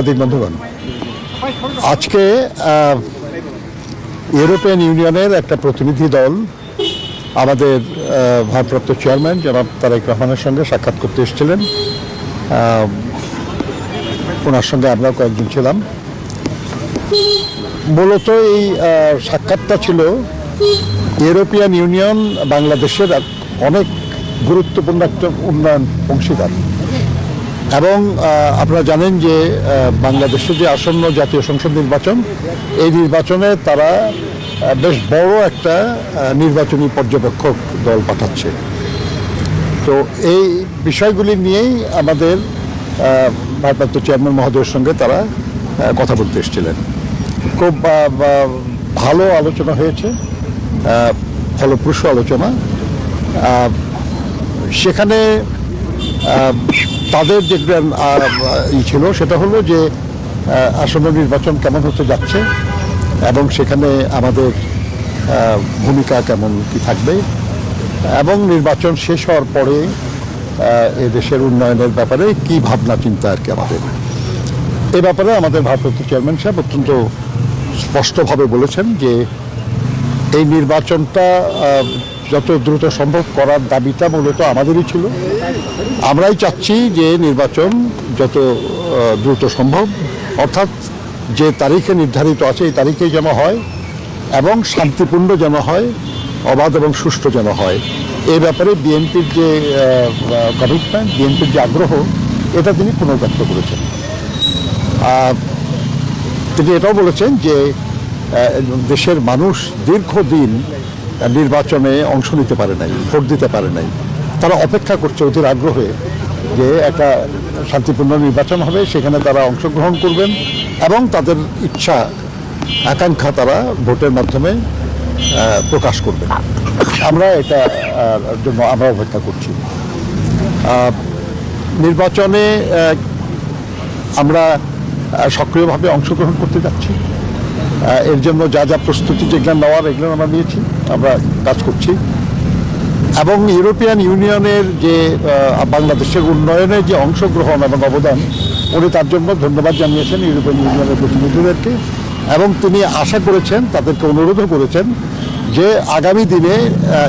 সাংবাদিক বন্ধুগণ, আজকে ইউরোপিয়ান ইউনিয়নের একটা প্রতিনিধি দল আমাদের ভারপ্রাপ্ত চেয়ারম্যান জনাব তারেক রহমানের সঙ্গে সাক্ষাৎ করতে এসেছিলেন। ওনার সঙ্গে আমরাও কয়েকজন ছিলাম। মূলত এই সাক্ষাৎটা ছিল ইউরোপিয়ান ইউনিয়ন বাংলাদেশের অনেক গুরুত্বপূর্ণ একটা উন্নয়ন অংশীদার, এবং আপনারা জানেন যে বাংলাদেশে যে আসন্ন জাতীয় সংসদ নির্বাচন, এই নির্বাচনে তারা বেশ বড় একটা নির্বাচনী পর্যবেক্ষক দল পাঠাচ্ছে। তো এই বিষয়গুলি নিয়েই আমাদের ভারপ্রাপ্ত চেয়ারম্যান মহোদয়ের সঙ্গে তারা কথা বলতে এসেছিলেন। খুব ভালো আলোচনা হয়েছে, ফলপ্রসূ আলোচনা। সেখানে তাদের যে ছিল সেটা হলো যে আসন্ন নির্বাচন কেমন হতে যাচ্ছে এবং সেখানে আমাদের ভূমিকা কেমন কি থাকবে, এবং নির্বাচন শেষ হওয়ার পরে এ দেশের উন্নয়নের ব্যাপারে কি ভাবনা চিন্তা আর কি আমাদের। এ ব্যাপারে আমাদের ভারপ্রাপ্ত চেয়ারম্যান সাহেব অত্যন্ত স্পষ্টভাবে বলেছেন যে এই নির্বাচনটা যত দ্রুত সম্ভব করার দাবিটা মূলত আমাদেরই ছিল। আমরাই চাচ্ছি যে নির্বাচন যত দ্রুত সম্ভব, অর্থাৎ যে তারিখে নির্ধারিত আছে এই তারিখেই যেন হয় এবং শান্তিপূর্ণ যেন হয়, অবাধ এবং সুষ্ঠু যেন হয়। এই ব্যাপারে বিএনপির যে কমিটমেন্ট, বিএনপির যে আগ্রহ, এটা তিনি পুনর্ব্যক্ত করেছেন। তিনি এটাও বলেছেন যে দেশের মানুষ দীর্ঘদিন নির্বাচনে অংশ নিতে পারে নাই, ভোট দিতে পারে নাই। তারা অপেক্ষা করছে অধীর আগ্রহে যে একটা শান্তিপূর্ণ নির্বাচন হবে, সেখানে তারা অংশগ্রহণ করবেন এবং তাদের ইচ্ছা আকাঙ্ক্ষা তারা ভোটের মাধ্যমে প্রকাশ করবেন। আমরা এটা জন্য আমরা অপেক্ষা করছি। নির্বাচনে আমরা সক্রিয়ভাবে অংশগ্রহণ করতে যাচ্ছি। এর জন্য যা যা প্রস্তুতি যেগুলো নেওয়ার এগুলো আমরা নিয়েছি, আমরা কাজ করছি। এবং ইউরোপিয়ান ইউনিয়নের যে বাংলাদেশের উন্নয়নে যে অংশগ্রহণ এবং অবদান, উনি তার জন্য ধন্যবাদ জানিয়েছেন ইউরোপিয়ান ইউনিয়নের প্রতিনিধিদেরকে, এবং তিনি আশা করেছেন, তাদেরকে অনুরোধও করেছেন যে আগামী দিনে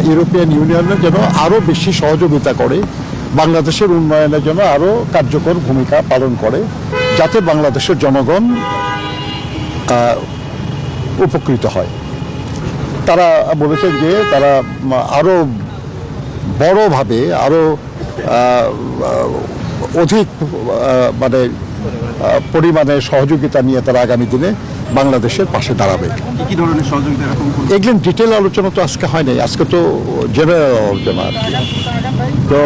ইউরোপিয়ান ইউনিয়নের যেন আরও বেশি সহযোগিতা করে, বাংলাদেশের উন্নয়নের জন্য আরও কার্যকর ভূমিকা পালন করে, যাতে বাংলাদেশের জনগণ উপকৃত হয়। তারা বলেছেন যে তারা আরও বড়ভাবে, আরও অধিক পরিমাণে সহযোগিতা নিয়ে তারা আগামী দিনে বাংলাদেশের পাশে দাঁড়াবে। কি ধরনের সহযোগিতা? এগুলো ডিটেল আলোচনা তো আজকে হয় নাই, আজকে তো জেনারেল আলোচনা আর কি। তো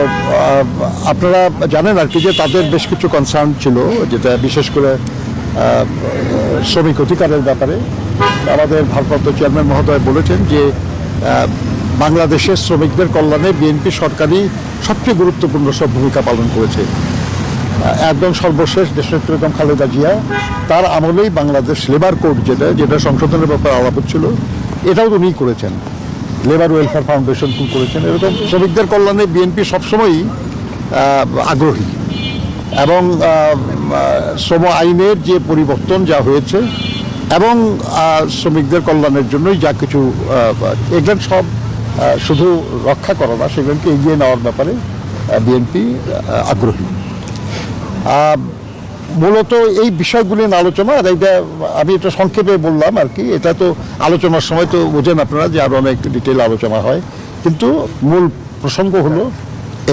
আপনারা জানেন আর কি যে তাদের বেশ কিছু কনসার্ন ছিল, যেটা বিশেষ করে শ্রমিক অধিকারের ব্যাপারে। আমাদের ভারপ্রাপ্ত চেয়ারম্যান মহোদয় বলেছেন যে বাংলাদেশের শ্রমিকদের কল্যাণে বিএনপি সরকারই সবচেয়ে গুরুত্বপূর্ণ সব ভূমিকা পালন করেছে। একদম সর্বশেষ দেশনেত্রী বেগম খালেদা জিয়া, তার আমলেই বাংলাদেশ লেবার কোড যেটা সংশোধনের ব্যাপারে আলাপ ছিল, এটাও উনিই করেছেন। লেবার ওয়েলফেয়ার ফাউন্ডেশন করেছেন। এরকম শ্রমিকদের কল্যাণে বিএনপি সবসময়ই আগ্রহী, এবং শ্রম আইনের যে পরিবর্তন যা হয়েছে এবং শ্রমিকদের কল্যাণের জন্যই যা কিছু, এগুলো সব শুধু রক্ষা করা না, সেগুলোকে এগিয়ে নেওয়ার ব্যাপারে বিএনপি আগ্রহী। মূলত এই বিষয়গুলি নিয়ে আলোচনা, আর এইটা আমি এটা সংক্ষেপে বললাম আর কি। এটা তো আলোচনার সময় তো বোঝেন আপনারা যে আরও অনেক ডিটেল আলোচনা হয়, কিন্তু মূল প্রসঙ্গ হলো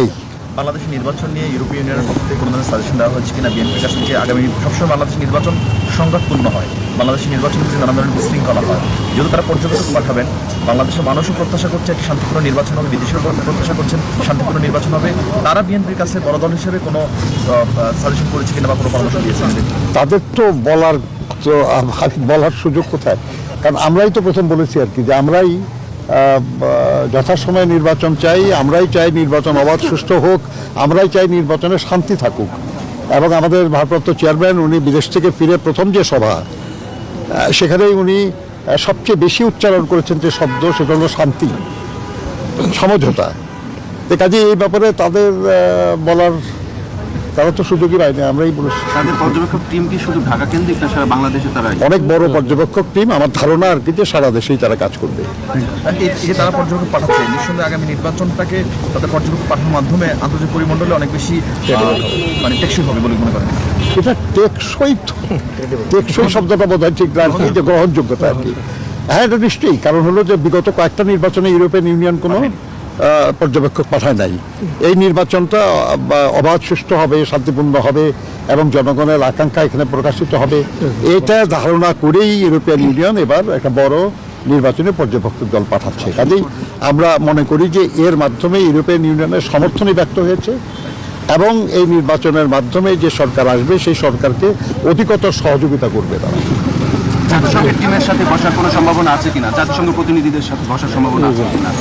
এই। বাংলাদেশের নির্বাচন নিয়ে ইউরোপীয় ইউনিয়নের পক্ষ থেকে কোনো ধরনের সাজেশন দেওয়া হচ্ছে কিনা বিএনপির কাছ থেকে? আগামী সবসময় বাংলাদেশের নির্বাচন সংঘাতপূর্ণ হয়, বাংলাদেশের নির্বাচন থেকে নানা ধরনের বিশৃঙ্খলা হয়। যেহেতু তারা পর্যবেক্ষক পাঠাবেন, বাংলাদেশের মানুষও প্রত্যাশা করছে একটি শান্তিপূর্ণ নির্বাচন হবে, বিদেশেও প্রত্যাশা করছেন শান্তিপূর্ণ নির্বাচন হবে। তারা বিএনপির কাছে বড় দল হিসেবে কোনো সাজেশন করেছে কিনা বা কোনো পরামর্শ দিয়েছেন? তাদের তো বলার সুযোগ কোথায়? কারণ আমরাই তো প্রথম বলেছি আর কি যে আমরাই যথাসময়ে নির্বাচন চাই, আমরাই চাই নির্বাচন অবাধ সুষ্ঠু হোক, আমরাই চাই নির্বাচনে শান্তি থাকুক। এবং আমাদের ভারপ্রাপ্ত চেয়ারম্যান উনি বিদেশ থেকে ফিরে প্রথম যে সভা, সেখানেই উনি সবচেয়ে বেশি উচ্চারণ করেছেন যে শব্দ, সেটা হলো শান্তি, সমঝোতা। কাজে এই ব্যাপারে তাদের বলার তারা তো সুযোগই পায়নি, আমরাই বলেছি। তাদের পর্যবেক্ষক টিম কি শুধু ঢাকা কেন্দ্রিক না সারা বাংলাদেশে তারা? অনেক বড় পর্যবেক্ষক টিম, আমার ধারণা আর কি যে সারা দেশেই তারা কাজ করবে। আর এই যে তারা পর্যবেক্ষক পাঠাচ্ছে, নিঃসন্দেহে আগামী নির্বাচনটাকে তাদের পর্যবেক্ষক পাঠানোর মাধ্যমে আন্তর্জাতিক পরিমণ্ডলে অনেক বেশি মানে টেকসই হবে বলে মনে করেন? এটা টেকসই শব্দটা বোধ হয় ঠিক না, আর কি যে গ্রহণযোগ্যতা আর কি। হ্যাঁ, এটা নিশ্চয়ই, কারণ হলো যে বিগত কয়েকটা নির্বাচনে ইউরোপিয়ান ইউনিয়ন কোনো পর্যবেক্ষক পাঠায় নাই। এই নির্বাচনটা অবাধ, সুষ্ঠু হবে, শান্তিপূর্ণ হবে এবং জনগণের আকাঙ্ক্ষা এখানে প্রকাশিত হবে, এটা ধারণা করেই ইউরোপিয়ান ইউনিয়ন এবার একটা বড় নির্বাচনে পর্যবেক্ষক দল পাঠাচ্ছে। কাজেই আমরা মনে করি যে এর মাধ্যমে ইউরোপিয়ান ইউনিয়নের সমর্থনই ব্যক্ত হয়েছে এবং এই নির্বাচনের মাধ্যমে যে সরকার আসবে সেই সরকারকে অধিকতর সহযোগিতা করবে তারা। জাতিসংঘের টিমের সাথে বসার কোনো সম্ভাবনা আছে কিনা? জাতিসংঘ প্রতিনিধিদের সাথে বসার সম্ভাবনা আছে কিনা?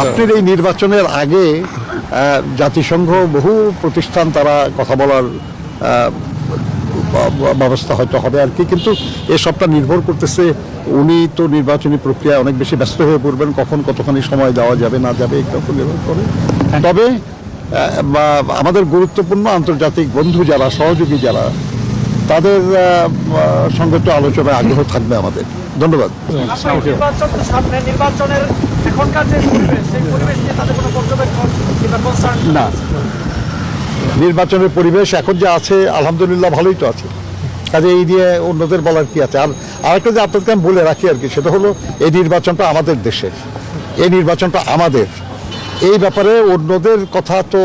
আপনার এই নির্বাচনের আগে জাতিসংঘ বহু প্রতিষ্ঠান তারা কথা বলার ব্যবস্থা হয়তো হবে আর কি, কিন্তু এসবটা নির্ভর করতেছে উনি তো নির্বাচনী প্রক্রিয়া অনেক বেশি ব্যস্ত হয়ে পড়বেন, কখন কতখানি সময় দেওয়া যাবে না যাবে এটা তো নির্ভর করে। তবে আমাদের গুরুত্বপূর্ণ আন্তর্জাতিক বন্ধু যারা, সহযোগী যারা, তাদের সঙ্গে তো আলোচনায় আগ্রহ থাকবে আমাদের। ধন্যবাদ। সামনে নির্বাচনের এখনকার যে পরিবেশ, সেই পরিবেশ নিয়ে তাদের কোনো পর্যবেক্ষণ কিংবা কনসার্ন না, নির্বাচনের পরিবেশ এখন যে আছে আলহামদুলিল্লাহ ভালোই তো আছে, কাজে এই দিয়ে অন্যদের বলার কি আছে। আর আরেকটা যে আপনাদেরকে আমি বলে রাখি আর কি, সেটা হলো এই নির্বাচনটা আমাদের দেশের, এই নির্বাচনটা আমাদের, এই ব্যাপারে অন্যদের কথা তো